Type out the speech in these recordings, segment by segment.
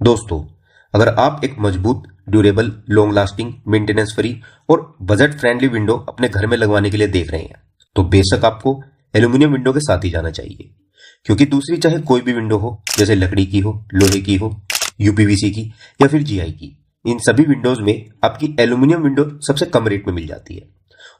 दोस्तों, अगर आप एक मजबूत, durable, long lasting, maintenance free और बजट फ्रेंडली विंडो अपने घर में लगवाने के लिए देख रहे हैं, तो बेशक आपको एल्यूमिनियम विंडो के साथ ही जाना चाहिए। क्योंकि दूसरी चाहे कोई भी विंडो हो, जैसे लकड़ी की हो, लोहे की हो, यूपीवीसी की या फिर जीआई की, इन सभी विंडोज में आपकी एल्यूमिनियम विंडो सबसे कम रेट में मिल जाती है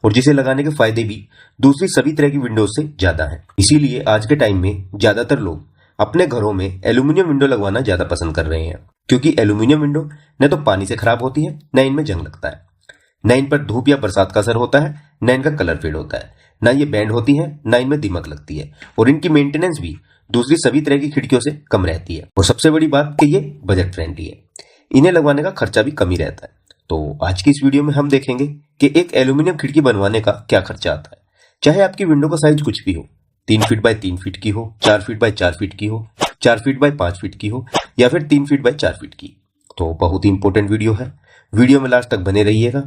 और जिसे लगाने के फायदे भी दूसरी सभी तरह की विंडोज से ज्यादा है। इसीलिए आज के टाइम में ज्यादातर लोग अपने घरों में एल्यूमिनियम विंडो लगवाना ज्यादा पसंद कर रहे हैं, क्योंकि एल्यूमिनियम विंडो न तो पानी से खराब होती है, न इनमें जंग लगता है, न इन पर धूप या बरसात का असर होता है, न इनका कलर फेड होता है, न ये बैंड होती है, न इनमें दीमक लगती है और इनकी मेंटेनेंस भी दूसरी सभी तरह की खिड़कियों से कम रहती है। और सबसे बड़ी बात कि ये बजट फ्रेंडली है, इन्हें लगवाने का खर्चा भी कम ही रहता है। तो आज की इस वीडियो में हम देखेंगे कि एक एल्यूमिनियम खिड़की बनवाने का क्या खर्चा आता है। चाहे आपकी विंडो का साइज कुछ भी हो, 3 फीट बाय 3 फीट की हो, 4 फीट बाय 4 फीट की हो, 4 फीट बाय 5 फीट की हो या फिर 3 फीट बाय 4 फीट की। तो बहुत ही इंपॉर्टेंट वीडियो है, वीडियो में लास्ट तक बने रहिएगा।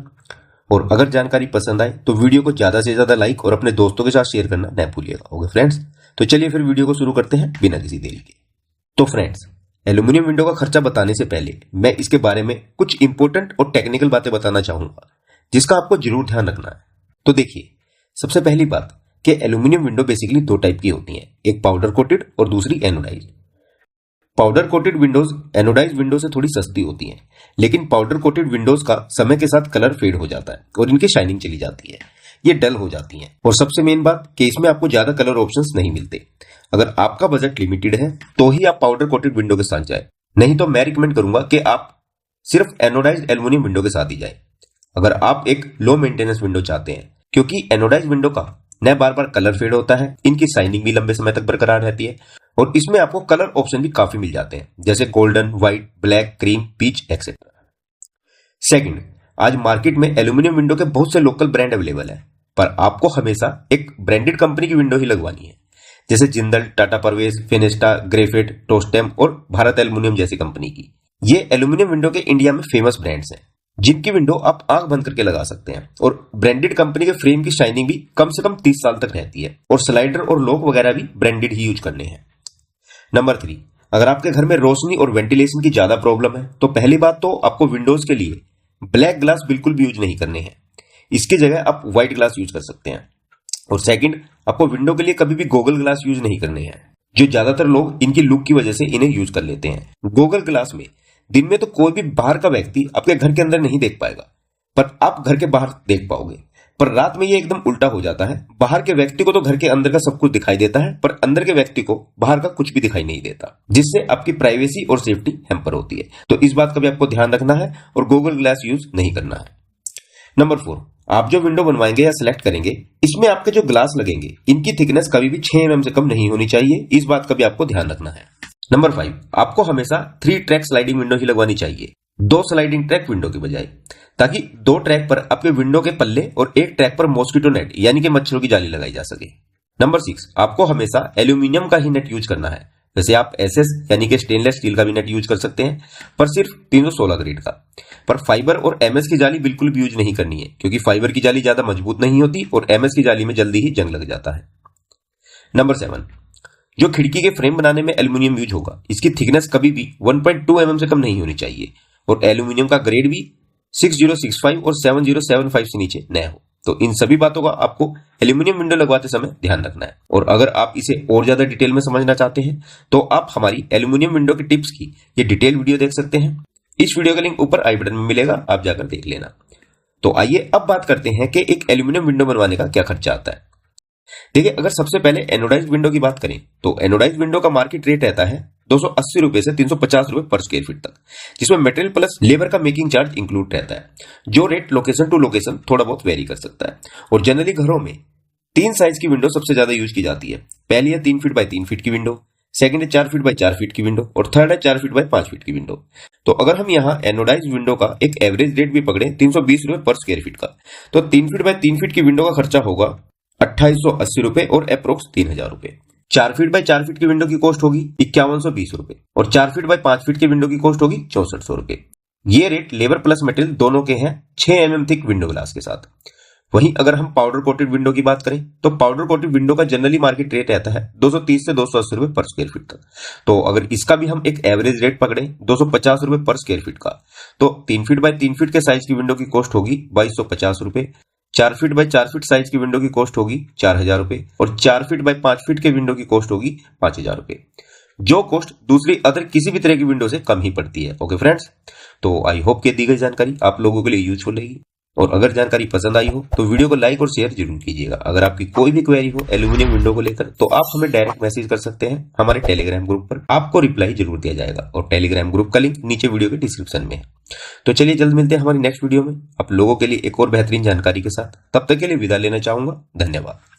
और अगर जानकारी पसंद आए तो वीडियो को ज्यादा से ज्यादा लाइक और अपने दोस्तों के साथ शेयर करना न भूलिएगा। ओके फ्रेंड्स, तो चलिए फिर वीडियो को शुरू करते हैं बिना किसी देरी के। तो फ्रेंड्स, एल्यूमिनियम विंडो का खर्चा बताने से पहले मैं इसके बारे में कुछ इंपॉर्टेंट और टेक्निकल बातें बताना चाहूंगा, जिसका आपको जरूर ध्यान रखना है। तो देखिए, सबसे पहली बात कि एल्यूमिनियम विंडो बेसिकली दो टाइप की होती हैं, एक पाउडर कोटेड और दूसरी anodise. Powder coated windows anodise window से थोड़ी सस्ती होती हैं, लेकिन पाउडर कोटेड विंडोज का समय के साथ कलर फेड हो जाता है और इनकी शाइनिंग चली जाती है, ये डल हो जाती हैं। और सबसे मेन बात कि इसमें आपको ज्यादा कलर ऑप्शंस नहीं मिलते। अगर आपका बजट लिमिटेड है तो ही आप पाउडर कोटेड विंडो के साथ जाए, नहीं तो मैं रिकमेंड करूंगा कि आप सिर्फ एनोडाइज एल्यूमिनियम विंडो के साथ ही जाए अगर आप एक लो मेंटेनेंस विंडो चाहते हैं। क्योंकि एनोडाइज विंडो का न बार बार कलर फेड होता है, इनकी शाइनिंग भी लंबे समय तक बरकरार रहती है और इसमें आपको कलर ऑप्शन भी काफी मिल जाते हैं, जैसे golden, white, black, cream, peach etcetera. Second, आज मार्केट में एल्यूमिनियम विंडो के बहुत से लोकल ब्रांड अवेलेबल है, पर आपको हमेशा एक ब्रांडेड कंपनी की विंडो ही लगवानी है, जैसे जिंदल, टाटा परवेज, फिनिस्टा, ग्रेफिट, टोस्टेम और भारत एल्यूमिनियम जैसी कंपनी की। ये एल्यूमिनियम विंडो के इंडिया में फेमस ब्रांड्स हैं, जिनकी विंडो आप आंख बंद करके लगा सकते हैं और ब्रांडेड कंपनी के फ्रेम की शाइनिंग भी कम से कम 30 साल तक रहती है और स्लाइडर और लॉक वगैरह भी ब्रांडेड ही यूज करने हैं। नंबर 3, अगर आपके घर में रोशनी और वेंटिलेशन की ज्यादा प्रॉब्लम है तो पहली बात तो आपको विंडोज के लिए ब्लैक ग्लास बिल्कुल भी यूज नहीं करने हैं, इसकी जगह आप व्हाइट ग्लास यूज कर सकते हैं। और सेकंड, आपको विंडो के लिए कभी भी गोगल ग्लास यूज नहीं करने हैं, जो ज्यादातर लोग इनकी लुक की वजह से इन्हें यूज कर लेते हैं। गोगल ग्लास में दिन में तो कोई भी बाहर का व्यक्ति आपके घर के अंदर नहीं देख पाएगा, पर आप घर के बाहर देख पाओगे, पर रात में ये एकदम उल्टा हो जाता है। बाहर के व्यक्ति को तो घर के अंदर का सब कुछ दिखाई देता है, पर अंदर के व्यक्ति को बाहर का कुछ भी दिखाई नहीं देता, जिससे आपकी प्राइवेसी और सेफ्टी हैम्पर होती है। तो इस बात का भी आपको ध्यान रखना है और गूगल ग्लास यूज नहीं करना है। नंबर 4, आप जो विंडो बनवाएंगे या सिलेक्ट करेंगे, इसमें आपके जो ग्लास लगेंगे, इनकी थिकनेस कभी भी 6 mm से कम नहीं होनी चाहिए, इस बात का भी आपको ध्यान रखना है। नंबर 5, आपको हमेशा 3 ट्रैक स्लाइडिंग विंडो ही लगवानी चाहिए, 2 स्लाइडिंग ट्रैक विंडो की बजाय, ताकि 2 ट्रैक पर आपके विंडो के पल्ले और 1 ट्रैक पर मॉस्किटो नेट यानी कि मच्छरों की जाली लगाई जा सके। नंबर 6, आपको हमेशा एल्यूमिनियम का ही नेट यूज करना है, वैसे आप एसएस यानी कि स्टेनलेस स्टील का भी नेट यूज कर सकते हैं, पर सिर्फ 316 ग्रेड का। पर फाइबर और एमएस की जाली बिल्कुल भी यूज नहीं करनी है, क्योंकि फाइबर की जाली ज्यादा मजबूत नहीं होती और एमएस की जाली में जल्दी ही जंग लग जाता है। नंबर 7, जो खिड़की के फ्रेम बनाने में एल्यूमिनियम यूज होगा, इसकी थिकनेस कभी भी 1.2 mm से कम नहीं होनी चाहिए और एल्यूमिनियम का ग्रेड भी 6065 और 7075 से नीचे न हो। तो इन सभी बातों का आपको एल्यूमिनियम विंडो लगवाते समय ध्यान रखना है। और अगर आप इसे और ज्यादा डिटेल में समझना चाहते हैं तो आप हमारी एल्यूमिनियम विंडो के टिप्स की ये डिटेल वीडियो देख सकते हैं। इस वीडियो का लिंक ऊपर आई बटन में मिलेगा, आप जाकर देख लेना। तो आइए अब बात करते हैं कि एक एल्यूमिनियम विंडो बनवाने का क्या खर्चा आता है। देखिए, अगर सबसे पहले एनोडाइज विंडो की बात करें तो एनोडाइज विंडो का मार्केट रेट रहता है 280 रुपए से 350 रुपए पर स्क्वायर फीट तक, जिसमें मटेरियल प्लस लेबर का मेकिंग चार्ज इंक्लूड रहता है। जो रेट लोकेशन टू लोकेशन थोड़ा बहुत वेरी कर सकता है। और जनरली घरों में 3 साइज की विंडो सबसे ज्यादा यूज की जाती है। पहली है 3 फीट बाय 3 फीट की विंडो, सेकंड है 4 फीट बाय 4 फीट की विंडो और थर्ड है 4 फीट बाय 5 फीट की विंडो। तो अगर हम यहाँ एनोडाइज विंडो का एक एवरेज रेट भी पकड़े 320 रुपए पर स्क्वायर फीट का, तो 3 फीट बाय 3 फीट की विंडो का खर्चा होगा 2880 रुपए और अप्रोक्स 3000 रुपए। 4 फीट बाय 4 फीट की विंडो की कॉस्ट होगी 5120 रुपए और 4 फीट बाय 5 फीट की विंडो की कॉस्ट होगी 6400 रुपए। ये रेट लेबर प्लस मटेरियल दोनों के हैं 6 mm थिक विंडो ग्लास के साथ। वहीं अगर हम पाउडर कोटेड विंडो की बात करें तो पाउडर कोटेड विंडो का जनरली मार्केट रेट रहता है 230 से 280 रुपए पर स्क्वायर फीट तक। तो अगर इसका भी हम एक एवरेज रेट पकड़े 250 रुपए पर स्क्वायर फीट का, तो 3 फीट बाय 3 फीट के साइज की विंडो की कॉस्ट होगी 2250 रुपए, 4 फीट बाय 4 फीट साइज की विंडो की कॉस्ट होगी 4000 रुपए और 4 फीट बाय 5 फीट के विंडो की कॉस्ट होगी 5000 रुपए, जो कॉस्ट दूसरी अदर किसी भी तरह की विंडो से कम ही पड़ती है। ओके फ्रेंड्स, तो आई होप कि दी गई जानकारी आप लोगों के लिए यूजफुल रहेगी और अगर जानकारी पसंद आई हो तो वीडियो को लाइक और शेयर जरूर कीजिएगा। अगर आपकी कोई भी क्वेरी हो एल्यूमिनियम विंडो को लेकर तो आप हमें डायरेक्ट मैसेज कर सकते हैं हमारे टेलीग्राम ग्रुप पर, आपको रिप्लाई जरूर दिया जाएगा और टेलीग्राम ग्रुप का लिंक नीचे वीडियो के डिस्क्रिप्शन में है। तो चलिए जल्द मिलते हैं हमारी नेक्स्ट वीडियो में आप लोगों के लिए एक और बेहतरीन जानकारी के साथ। तब तक के लिए विदा लेना चाहूंगा। धन्यवाद।